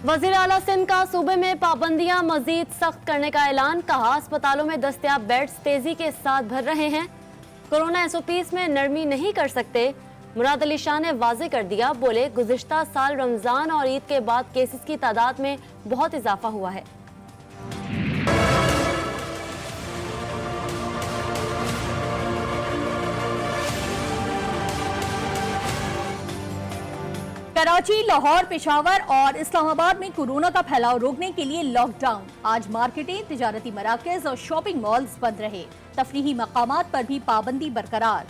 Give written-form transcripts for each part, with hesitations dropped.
वजीर आला सिंध का सूबे में पाबंदियां मजीद सख्त करने का ऐलान। कहा, अस्पतालों में दस्तयाब बेड्स तेजी के साथ भर रहे हैं। कोरोना एसओपीज में नरमी नहीं कर सकते। मुराद अली शाह ने वाजे कर दिया। बोले, गुज़िश्ता साल रमजान और ईद के बाद केसेस की तादाद में बहुत इजाफा हुआ है। कराची, लाहौर, पेशावर और इस्लामाबाद में कोरोना का फैलाव रोकने के लिए लॉकडाउन। आज मार्केटें, तिजारती मराकज़ और शॉपिंग मॉल्स बंद रहे। तफरीही मकामात पर भी पाबंदी बरकरार।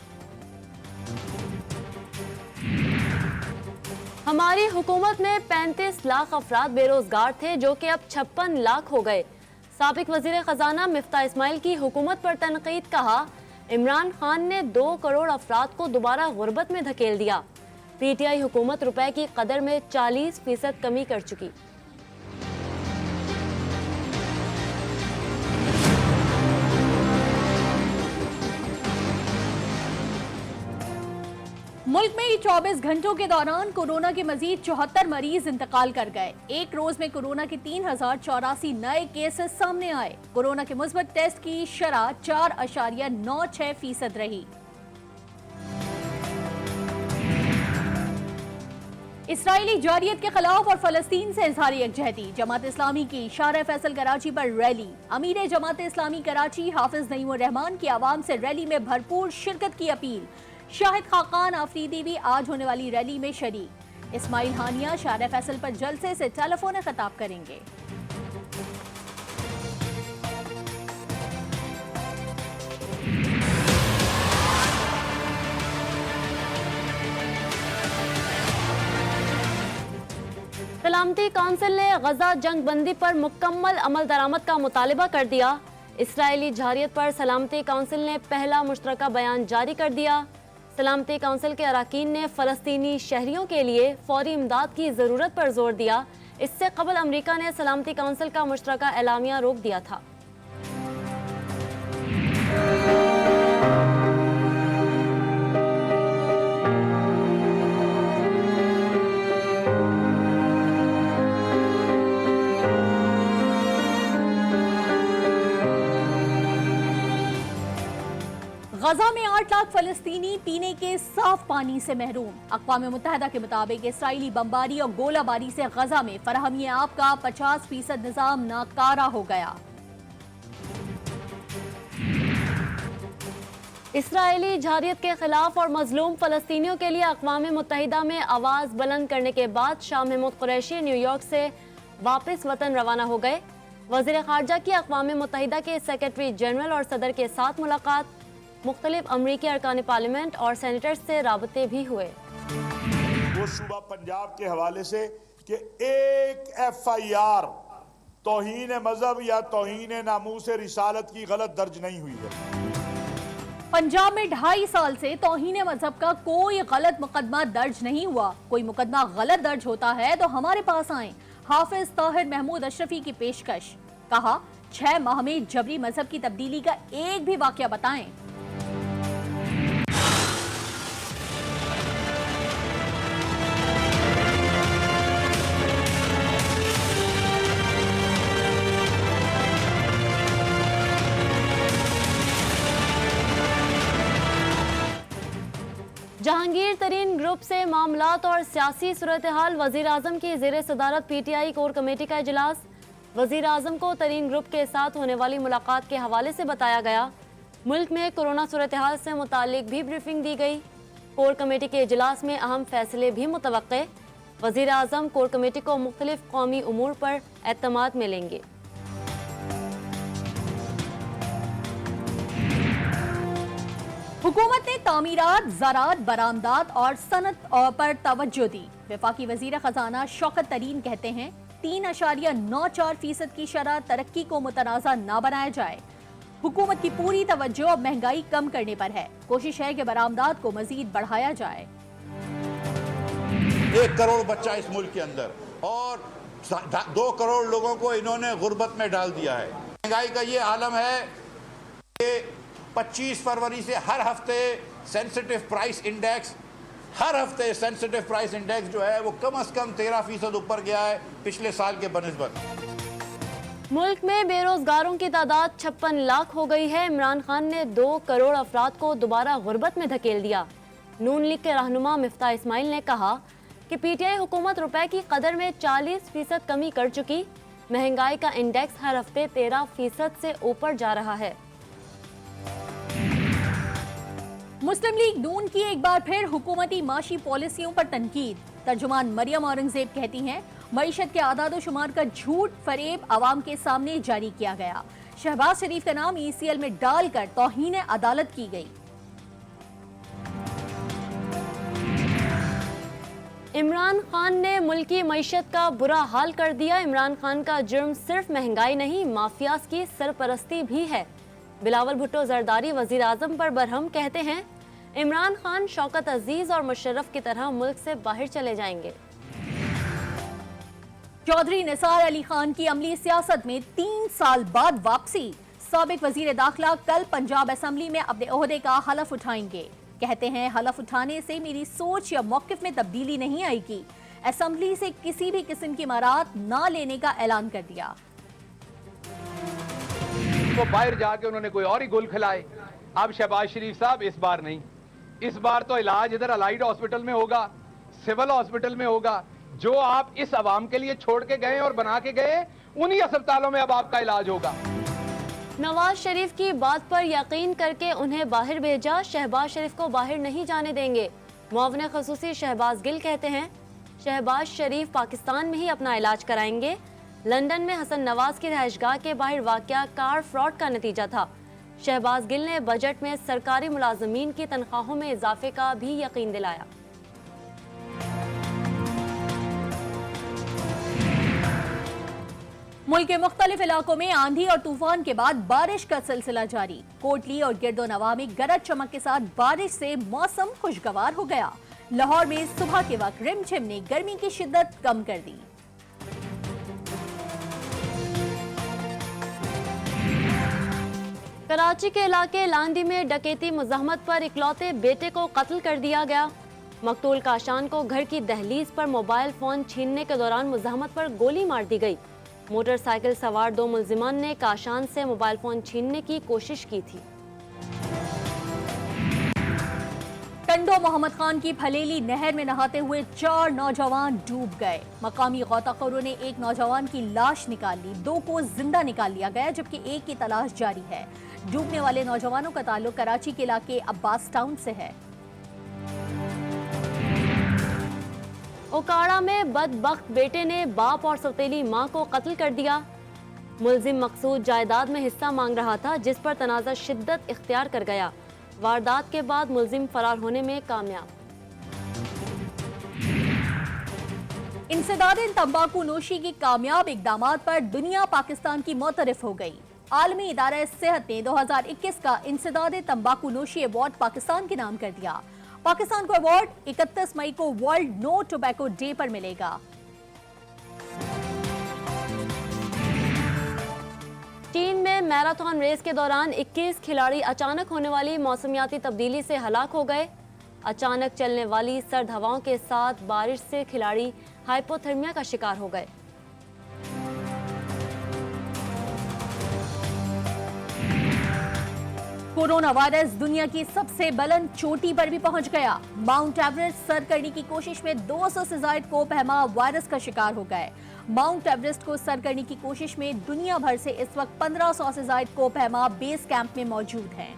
हमारी हुकूमत में 35 लाख अफराद बेरोजगार थे, जो कि अब 56 लाख हो गए। साबिक वजीर खजाना मिफ्ता इस्माइल की हुकूमत पर तनकीद। कहा, इमरान खान ने 2 करोड़ अफराद को दोबारा गुर्बत में धकेल दिया। पीटीआई हुकूमत रुपए की कदर में 40% कमी कर चुकी। मुल्क में 24 घंटों के दौरान कोरोना के मजीद 74 मरीज इंतकाल कर गए। एक रोज में कोरोना के 3084 नए केसेस सामने आए। कोरोना के मुस्बत टेस्ट की शरह 4.96% रही। इसराइली जारियत के खिलाफ और फलस्तीन से इजहार यकजहती। जमात इस्लामी की शार फैसल कराची पर रैली। अमीर जमात इस्लामी कराची हाफिज नईमुर रहमान की आवाम से रैली में भरपूर शिरकत की अपील। शाहिद खाकान आफरीदी भी आज होने वाली रैली में शरीक। इस्माइल हानिया शार फैसल पर जलसे से टेलीफोन खिताब करेंगे। सलामती काउंसिल ने गजा जंग बंदी पर मुकम्मल अमल दरामद का मुतालबा कर दिया। इसराइली जारियत पर सलामती काउंसिल ने पहला मुश्तरका बयान जारी कर दिया। सलामती काउंसिल के अरकान ने फ़लस्तीनी शहरियों के लिए फौरी इमदाद की ज़रूरत पर जोर दिया। इससे कबल अमरीका ने सलामती काउंसिल का मुश्तरका एलामिया रोक दिया था। गजा में 8 लाख फलस्तीनी पीने के साफ पानी से महरूम। अक़वाम मुत्तहिदा के मुताबिक इसराइली बमबारी और गोलाबारी से गजा में फराहमी आब का 50% निज़ाम नाकारा हो गया। इसराइली जारियत के खिलाफ और मजलूम फलस्तीनियों के लिए अक़वाम मुत्तहिदा में आवाज़ बुलंद करने के बाद शाह महमूद कुरैशी न्यूयॉर्क से वापस वतन रवाना हो गए। वज़ीर ख़ारजा की अक़वाम मुत्तहिदा के सेक्रेटरी जनरल और सदर के साथ मुलाकात। मुख्तलिफ अमरीकी अरकान पार्लियामेंट और सेनेटर्स से राबते भी हुए। वो सूबा पंजाब के हवाले से कि एक FIR तौहीन मजहब या तौहीन नामूस रिसालत की गलत दर्ज नहीं हुई है। पंजाब में 2.5 साल से तौहीन मजहब का कोई गलत मुकदमा दर्ज नहीं हुआ। कोई मुकदमा गलत दर्ज होता है तो हमारे पास आए। हाफिज ताहिर महमूद अशरफी की पेशकश। कहा, 6 माह में जबरी मजहब की तब्दीली का एक भी वाकया बताएं। जहांगीर तरीन ग्रुप से मामलात और सियासी सूरत हाल। वजीर आजम की ज़ेर सदारत PTI कोर कमेटी का इजलास। वजीर आजम को तरीन ग्रुप के साथ होने वाली मुलाकात के हवाले से बताया गया। मुल्क में कोरोना सूरत हाल से मुतालिक भी ब्रीफिंग दी गई। कोर कमेटी के इजलास में अहम फैसले भी मुतवक्के। वजीर आजम कोर कमेटी को मुख्तलिफ कौमी उमूर पर एतमाद में लेंगे। हुकूमत ने तामीरात, ज़राअत, बरामदात और सनत पर तवज्जो दी। वफाकी वजीर खजाना शौकत तरीन कहते हैं, 3.94% की शरह तरक्की को मुतनाज़ा ना बनाया जाए। हुकूमत की पूरी तवज्जो अब महंगाई कम करने पर है। कोशिश है कि बरामदात को मजीद बढ़ाया जाए। 1 करोड़ बच्चा इस मुल्क के अंदर और 2 करोड़ लोगों को इन्होंने गुर्बत में डाल दिया है। महंगाई का ये आलम है कि 25 फरवरी से हर हफ्ते सेंसिटिव प्राइस इंडेक्स हर हफ्ते सेंसिटिव प्राइस इंडेक्स जो है वो कम से कम 13% ऊपर गया है पिछले साल के बनिस्बत। मुल्क में बेरोजगारों की तादाद 56 लाख हो गई है। इमरान खान ने 2 करोड़ अफराद को दोबारा गुर्बत में धकेल दिया। नून लीग के रहनुमा मिफ्ता इस्माइल ने कहा कि पीटीआई हुकूमत रुपए की कदर में 40% कमी कर चुकी। महंगाई का इंडेक्स हर हफ्ते 13% से ऊपर जा रहा है। मुस्लिम लीग नून की एक बार फिर हुकूमती माशी पॉलिसियों पर तनकीद। तर्जुमान मरियम औरंगजेब कहती हैं, मईशत के आदाद शुमार का झूठ फरेब आवाम के सामने जारी किया गया। शहबाज शरीफ का नाम ECL में डालकर तौहीन अदालत की गई। इमरान खान ने मुल्की मईशत का बुरा हाल कर दिया। इमरान खान का जुर्म सिर्फ महंगाई नहीं, माफियाज की सरपरस्ती भी है। बिलावल भुट्टो जरदारी वजीर आजम पर बरहम कहते हैं, इमरान खान शौकत अजीज और मुशर्रफ की तरह मुल्क से बाहर चले जाएंगे। चौधरी निसार अली खान की अमली सियासत में 3 साल बाद वापसी। साबिक वजीर दाखिला कल पंजाब असेंबली में अपने ओहदे का हलफ उठाएंगे। कहते हैं, हलफ उठाने से मेरी सोच या मौकिफ में तब्दीली नहीं आएगी। असेंबली से किसी भी किस्म की इमारत ना लेने का ऐलान कर दिया। तो बाहर जाके उन्होंने कोई और ही गोल खिलाए। अब शहबाज शरीफ साहब इस बार नहीं, इस बार तो इलाज इधर अलाइड हॉस्पिटल में होगा, सिविल हॉस्पिटल में होगा। जो आप इस अवाम के लिए छोड़ के गए और बना के गए, उन्हीं अस्पतालों में अब आपका इलाज होगा। नवाज शरीफ की बात पर यकीन करके उन्हें बाहर भेजा। शहबाज शरीफ को बाहर नहीं जाने देंगे। मुआविन खसूसी शहबाज गिल कहते हैं, शहबाज शरीफ पाकिस्तान में ही अपना इलाज कराएंगे। लंदन में हसन नवाज की रहायशगाह के बाहर वाकया कार फ्रॉड का नतीजा था। शहबाज गिल ने बजट में सरकारी मुलाजमीन की तनख्वाहों में इजाफे का भी यकीन दिलाया। मुल्क के मुख्तलिफ इलाकों में आंधी और तूफान के बाद बारिश का सिलसिला जारी। कोटली और गिरदो नवाह में गरज चमक के साथ बारिश से मौसम खुशगवार हो गया। लाहौर में सुबह के वक्त रिमझिम ने गर्मी की शिद्दत कम कर दी। कराची के इलाके लांडी में डकैती मुज़ाहमत पर इकलौते बेटे को कत्ल कर दिया गया। मकतूल काशान को घर की दहलीज पर मोबाइल फोन छीनने के दौरान मुज़ाहमत पर गोली मार दी गई। मोटरसाइकिल सवार 2 मुल्जिमान ने काशान से मोबाइल फोन छीनने की कोशिश की थी। टंडो मोहम्मद खान की फलेली नहर में नहाते हुए 4 नौजवान डूब गए। मकामी गौताखोरों ने एक नौजवान की लाश निकाल ली, 2 को जिंदा निकाल लिया गया, जबकि एक की तलाश जारी है। डूबने वाले नौजवानों का ताल्लुक कराची के इलाके अब्बास टाउन से है। ओकाड़ा में बदबख्त बेटे ने बाप और सौतेली मां को कत्ल कर दिया। मुल्जिम मकसूद जायदाद में हिस्सा मांग रहा था, जिस पर तनाज़ा शिद्दत इख्तियार कर गया। वारदात के बाद मुल्जिम फरार होने में कामयाब। इंसदाद तंबाकू नोशी की कामयाब इकदामात पर दुनिया पाकिस्तान की मोतरफ हो गई। आलमी इदारा सेहत ने 2021 का इंसदाद तंबाकू नोशी अवार्ड पाकिस्तान के नाम कर दिया। पाकिस्तान को अवार्ड 31 मई को वर्ल्ड नो टोबैको डे पर मिलेगा। चीन में मैराथन रेस के दौरान 21 खिलाड़ी अचानक होने वाली मौसमियाती तब्दीली से हलाक हो गए। अचानक चलने वाली सर्द हवाओं के साथ बारिश से खिलाड़ी हाइपोथर्मिया का शिकार हो गए। कोरोना वायरस दुनिया की सबसे बुलंद चोटी पर भी पहुंच गया। माउंट एवरेस्ट सर करने की कोशिश में 200 से ज्यादा कोपहमा वायरस का शिकार हो गए। माउंट एवरेस्ट को सर करने की कोशिश में दुनिया भर से इस वक्त 1500 से ज्यादा कोपहमा बेस कैंप में मौजूद हैं।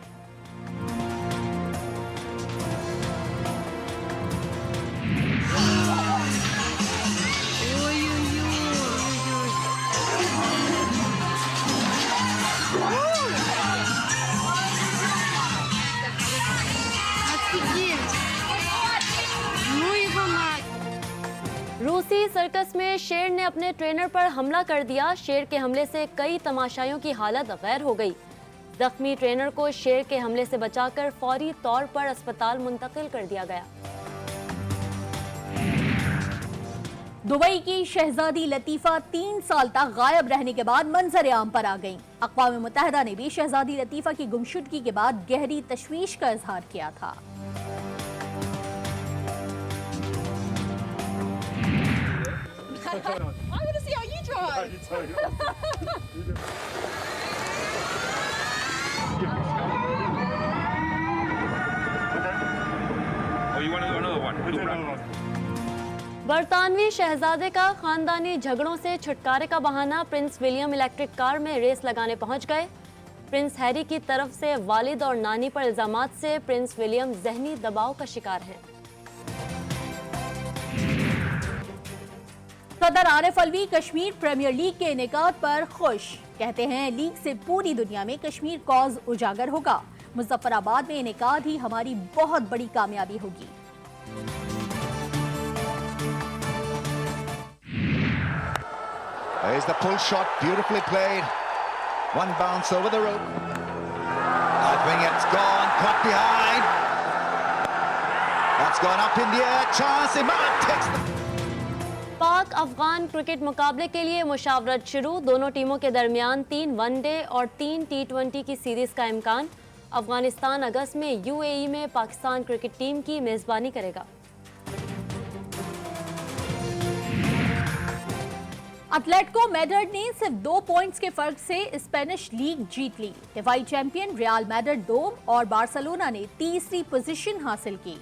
रूसी सर्कस में शेर ने अपने ट्रेनर पर हमला कर दिया। शेर के हमले से कई तमाशाइयों की हालत गैर हो गई। जख्मी ट्रेनर को शेर के हमले से बचाकर फौरी तौर पर अस्पताल मुंतकिल कर दिया गया। दुबई की शहजादी लतीफा 3 साल तक गायब रहने के बाद मंजर आम पर आ गईं। अक़वाम मुत्तहिदा ने भी शहजादी लतीफा की गुमशुदगी के बाद गहरी तशवीश का इजहार किया था। I want to see how you drive. Oh, you want to do another one? बरतानवी शहजादे का खानदानी झगड़ों से छुटकारे का बहाना प्रिंस विलियम इलेक्ट्रिक कार में रेस लगाने पहुंच गए। प्रिंस हैरी की तरफ से वालिद और नानी पर इल्जामात से प्रिंस विलियम जहनी दबाव का शिकार हैं। सदर आरिफ अलवी कश्मीर प्रीमियर लीग के इनेकाद पर खुश, कहते हैं लीग से पूरी दुनिया में कश्मीर कॉज उजागर होगा। मुजफ्फराबाद में इनेकाद ही हमारी बहुत बड़ी कामयाबी होगी। There's the pull shot, beautifully played. One bounce over the rope. Right wing, it's gone, caught behind. That's gone up in the air. Chance, Imad takes the... पाक अफगान क्रिकेट मुकाबले के लिए मुशावरत शुरू। दोनों टीमों के दरमियान 3 वनडे और 3 T20 की सीरीज का इम्कान। अफगानिस्तान अगस्त में यूएई में पाकिस्तान क्रिकेट टीम की मेजबानी करेगा। एटलेटिको मैड्रिड ने सिर्फ 2 पॉइंट्स के फर्क से स्पेनिश लीग जीत ली। दिफाई चैंपियन रियल मैड्रिड 2 और बार्सिलोना ने तीसरी पोजीशन हासिल की।